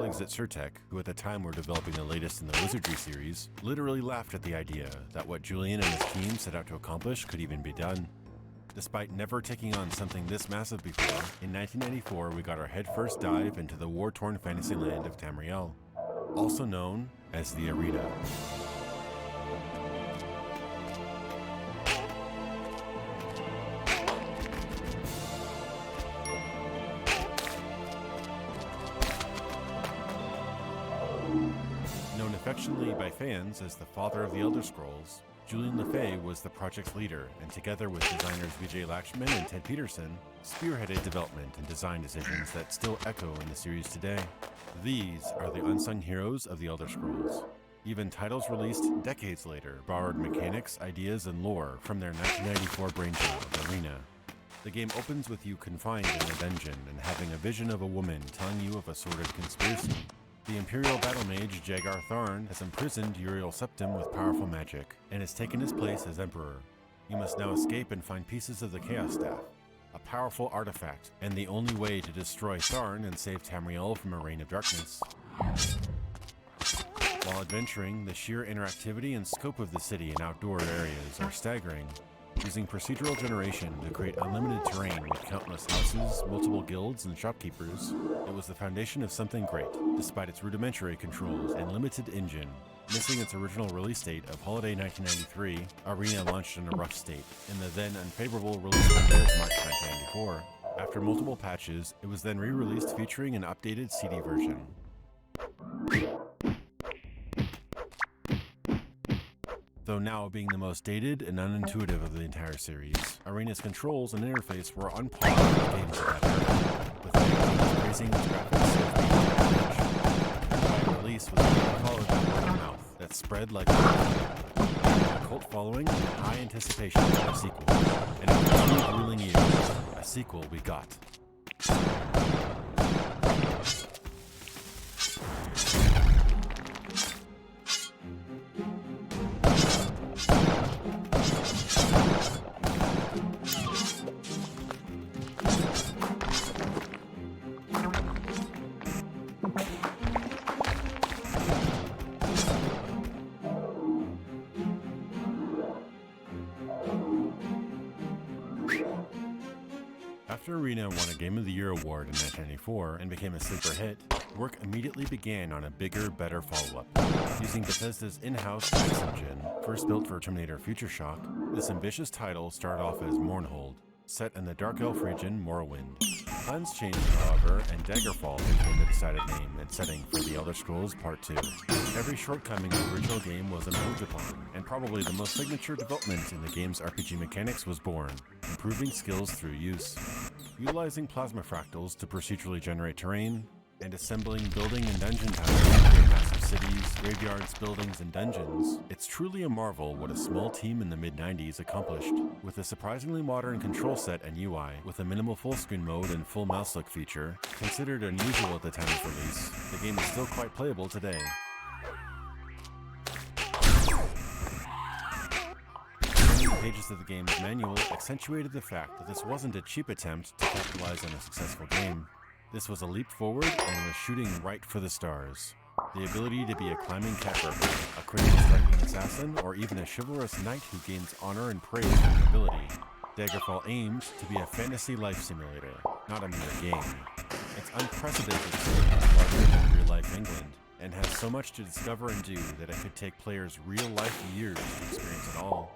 colleagues at Surtech, who at the time were developing the latest in the Wizardry series, literally laughed at the idea that what Julian and his team set out to accomplish could even be done. Despite never taking on something this massive before, in 1994 we got our head-first dive into the war-torn fantasy land of Tamriel, also known as the Arena. Known affectionately by fans as the father of the Elder Scrolls, Julian LeFay was the project's leader, and together with designers Vijay Lakshman and Ted Peterson, spearheaded development and design decisions that still echo in the series today. These are the unsung heroes of the Elder Scrolls. Even titles released decades later borrowed mechanics, ideas, and lore from their 1994 brainchild, Arena. The game opens with you confined in a dungeon and having a vision of a woman telling you of a sordid conspiracy. The Imperial Battle Mage Jagar Tharn has imprisoned Uriel Septim with powerful magic, and has taken his place as Emperor. You must now escape and find pieces of the Chaos Staff, a powerful artifact, and the only way to destroy Tharn and save Tamriel from a reign of darkness. While adventuring, the sheer interactivity and scope of the city and outdoor areas are staggering. Using procedural generation to create unlimited terrain with countless houses, multiple guilds, and shopkeepers, it was the foundation of something great, despite its rudimentary controls and limited engine. Missing its original release date of holiday 1993, Arena launched in a rough state, in the then unfavorable release window of March 1994. After multiple patches, it was then re-released featuring an updated CD version. Though now being the most dated and unintuitive of the entire series, Arena's controls and interface were on par with games of that era, with fans praising its graphics as being cutting edge. By release was followed by word of mouth that spread like a cult following and high anticipation for a sequel. And after 2 grueling years, a sequel we got. After Arena won a Game of the Year award in 1994 and became a sleeper hit, work immediately began on a bigger, better follow-up. Using Bethesda's in-house Max engine, first built for Terminator Future Shock, this ambitious title started off as Mournhold, set in the Dark Elf region Morrowind. Plans changed, however, and Daggerfall became the decided name and setting for The Elder Scrolls Part 2. Every shortcoming of the original game was improved upon, and probably the most signature development in the game's RPG mechanics was born, improving skills through use. Utilizing plasma fractals to procedurally generate terrain, and assembling building and dungeon towers to create massive cities, graveyards, buildings, and dungeons, it's truly a marvel what a small team in the mid-90s accomplished. With a surprisingly modern control set and UI, with a minimal full-screen mode and full mouse look feature, considered unusual at the time of release, the game is still quite playable today. Pages of the game's manual accentuated the fact that this wasn't a cheap attempt to capitalize on a successful game. This was a leap forward and was shooting right for the stars. The ability to be a climbing cat burglar, a critical striking assassin, or even a chivalrous knight who gains honor and praise for nobility. Daggerfall aimed to be a fantasy life simulator, not a mere game. It's unprecedented scale, larger than real-life England, and has so much to discover and do that it could take players real-life years to experience it all.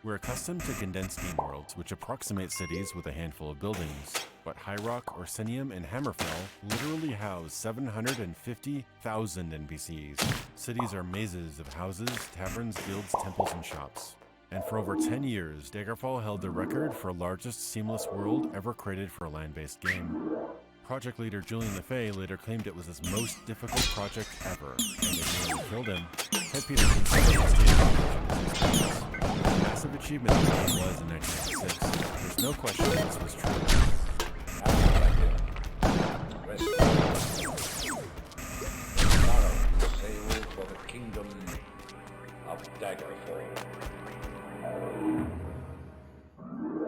We're accustomed to condensed game worlds, which approximate cities with a handful of buildings, but High Rock, Orsinium, and Hammerfell literally house 750,000 NPCs. Cities are mazes of houses, taverns, guilds, temples, and shops. And for over 10 years, Daggerfall held the record for largest seamless world ever created for a land-based game. Project leader Julian LeFay later claimed it was his most difficult project ever, and it nearly killed him. Ted Peterson said it was a massive achievement this game was in 1996. There's no question this was true. Sail for the kingdom of Daggerfall.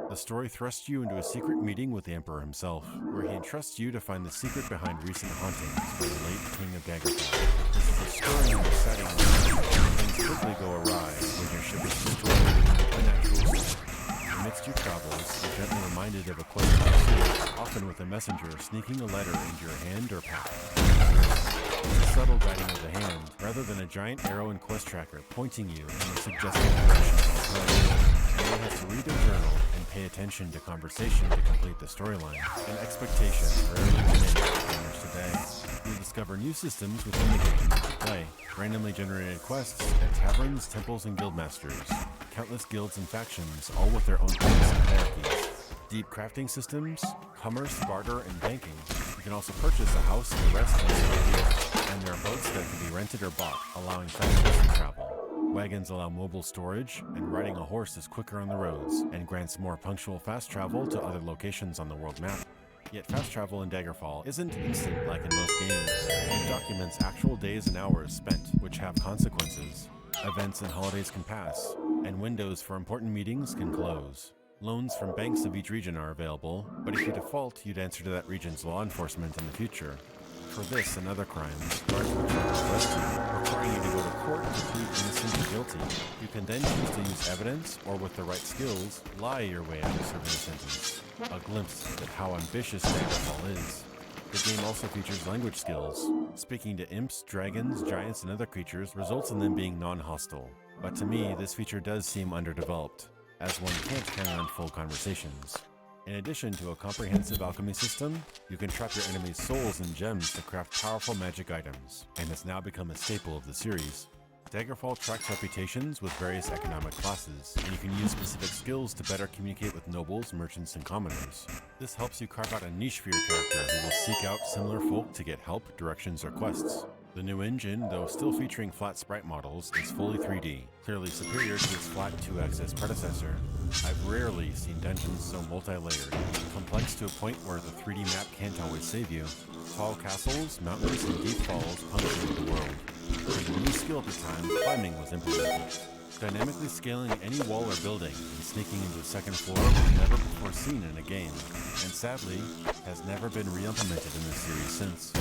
The story thrusts you into a secret meeting with the Emperor himself, where he entrusts you to find the secret behind recent hauntings by the late King of messenger sneaking a letter into your hand or path. It's a subtle guiding of the hand, rather than a giant arrow and quest tracker pointing you in the suggested direction. One has to read a journal and pay attention to conversation to complete the storyline, an expectation rarely diminished by gamers today. You'll discover new systems within the game to play, randomly generated quests at taverns, temples, and guildmasters, countless guilds and factions, all with their own quests and hierarchies. Deep crafting systems, commerce, barter, and banking. You can also purchase a house, a rest, and a gear, and there are boats that can be rented or bought, allowing fast distance travel. Wagons allow mobile storage, and riding a horse is quicker on the roads, and grants more punctual fast travel to other locations on the world map. Yet fast travel in Daggerfall isn't instant like in most games. It documents actual days and hours spent, which have consequences. Events and holidays can pass, and windows for important meetings can close. Loans from banks of each region are available, but if you default, you'd answer to that region's law enforcement in the future. For this and other crimes, guards will arrest you, requiring you to go to court to plead innocent or guilty. You can then choose to use evidence, or with the right skills, lie your way out of serving a sentence. A glimpse of how ambitious Daggerfall is. The game also features language skills. Speaking to imps, dragons, giants, and other creatures results in them being non-hostile. But to me, this feature does seem underdeveloped, as one can't carry on full conversations. In addition to a comprehensive alchemy system, you can trap your enemies' souls and gems to craft powerful magic items, and has now become a staple of the series. Daggerfall tracks reputations with various economic classes, and you can use specific skills to better communicate with nobles, merchants, and commoners. This helps you carve out a niche for your character who will seek out similar folk to get help, directions, or quests. The new engine, though still featuring flat sprite models, is fully 3D, clearly superior to its flat 2-axis predecessor. I've rarely seen dungeons so multi-layered, complex to a point where the 3D map can't always save you. Tall castles, mountains, and deep falls punctuate the world. With a new skill at the time, climbing was implemented. Dynamically scaling any wall or building and sneaking into the second floor was never before seen in a game, and sadly, has never been re-implemented in the series since.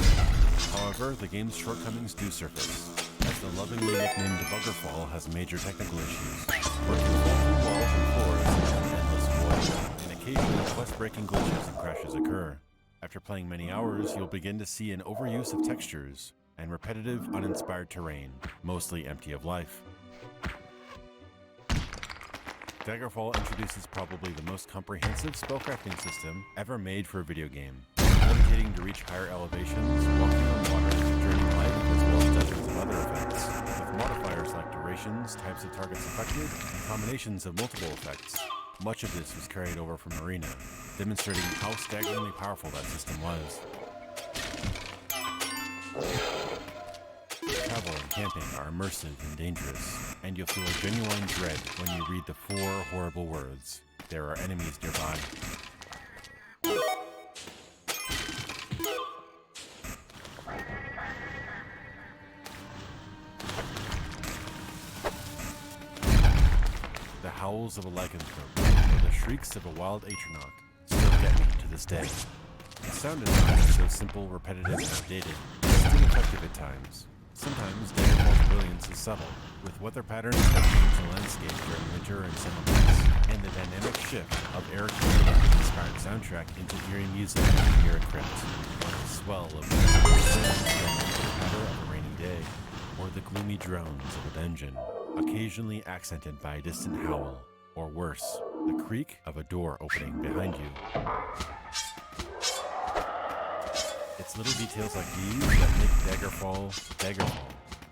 However, the game's shortcomings do surface, as the lovingly nicknamed Debuggerfall has major technical issues, working through walls and floors in an endless void, and occasionally quest-breaking glitches and crashes occur. After playing many hours, you'll begin to see an overuse of textures and repetitive, uninspired terrain, mostly empty of life. Daggerfall introduces probably the most comprehensive spellcrafting system ever made for a video game, levitating to reach higher elevations, walking on water, journeying light, as well as dozens of other effects, with modifiers like durations, types of targets affected, and combinations of multiple effects. Much of this was carried over from Arena, demonstrating how staggeringly powerful that system was. Travel and camping are immersive and dangerous, and you'll feel a genuine dread when you read the 4 horrible words: there are enemies nearby. The howls of a lycanthrope, or the shrieks of a wild atronach, still get me to this day. The sound design is so simple, repetitive, and outdated, but still effective at times. Sometimes Daggerfall's brilliance is subtle, with weather patterns that change the landscape during winter and summer months, and the dynamic shift of Eric Clapton-inspired soundtrack into eerie music near a crypt, or the swell of wind during the patter of a rainy day, or the gloomy drones of a dungeon, occasionally accented by a distant howl, or worse, the creak of a door opening behind you. It's little details like these that make Daggerfall,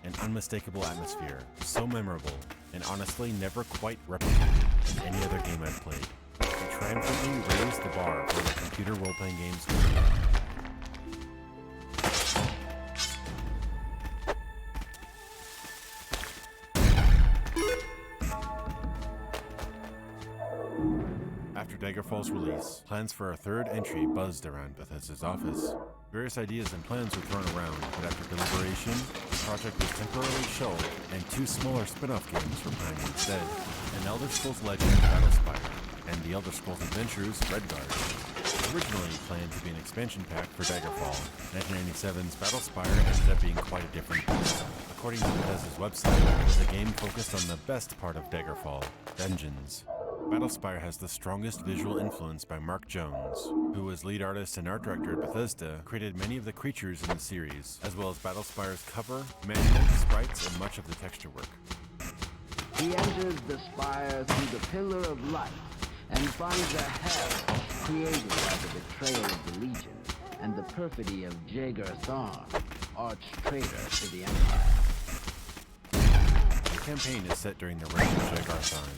an unmistakable atmosphere, so memorable, and honestly never quite replicated in any other game I've played. It triumphantly raised the bar for what computer role-playing games can be. After Daggerfall's release, plans for a third entry buzzed around Bethesda's office. Various ideas and plans were thrown around, but after deliberation, the project was temporarily shelved, and 2 smaller spin-off games were planned instead: An Elder Scrolls Legend, Battlespire, and The Elder Scrolls Adventures, Redguard. Originally planned to be an expansion pack for Daggerfall, 1997's Battlespire ended up being quite a different beast. According to Bethesda's website, it was a game focused on the best part of Daggerfall, dungeons. Battlespire has the strongest visual influence by Mark Jones, who was lead artist and art director at Bethesda, created many of the creatures in the series, as well as Battlespire's cover, manual, sprites, and much of the texture work. He enters the spire through the pillar of light and finds a hell created by the betrayal of the Legion and the perfidy of Jaeger Thorn, arch traitor to the Empire. The campaign is set during the reign of Jaeger Thorn.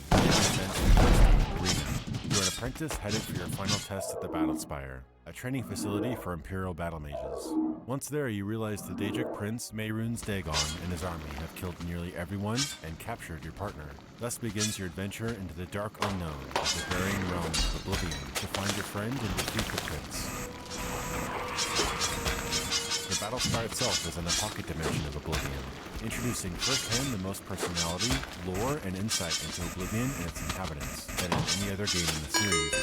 You're an apprentice headed for your final test at the Battlespire, a training facility for Imperial battle mages. Once there, you realize the Daedric Prince Mehrunes Dagon and his army have killed nearly everyone and captured your partner. Thus begins your adventure into the dark unknown of the varying realms of Oblivion to find your friend and defeat the prince. The Battlespire itself is in the pocket dimension of Oblivion, introducing firsthand the most personality, lore, and insight into Oblivion and its inhabitants than in any other game in the series.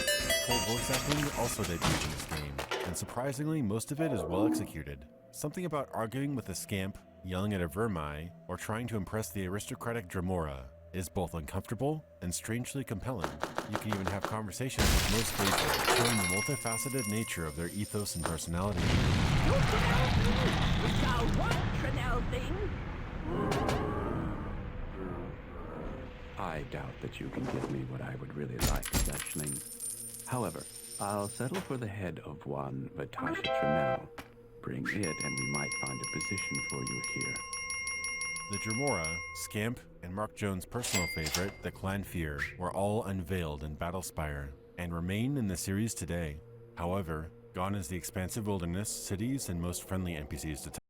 Full voice acting also debuted in this game, and surprisingly, most of it is well executed. Something about arguing with a scamp, yelling at a vermi, or trying to impress the aristocratic Dremora is both uncomfortable and strangely compelling. You can even have conversations with most faces, showing the multifaceted nature of their ethos and personality. I doubt that you can give me what I would really like, Fletchling. However, I'll settle for the head of one Vatasha Tremel. Bring it, and we might find a position for you here. The Dremora, Scamp, and Mark Jones' personal favorite, the Clan Fear, were all unveiled in Battlespire and remain in the series today. However, gone is the expansive wilderness, cities, and most friendly NPCs to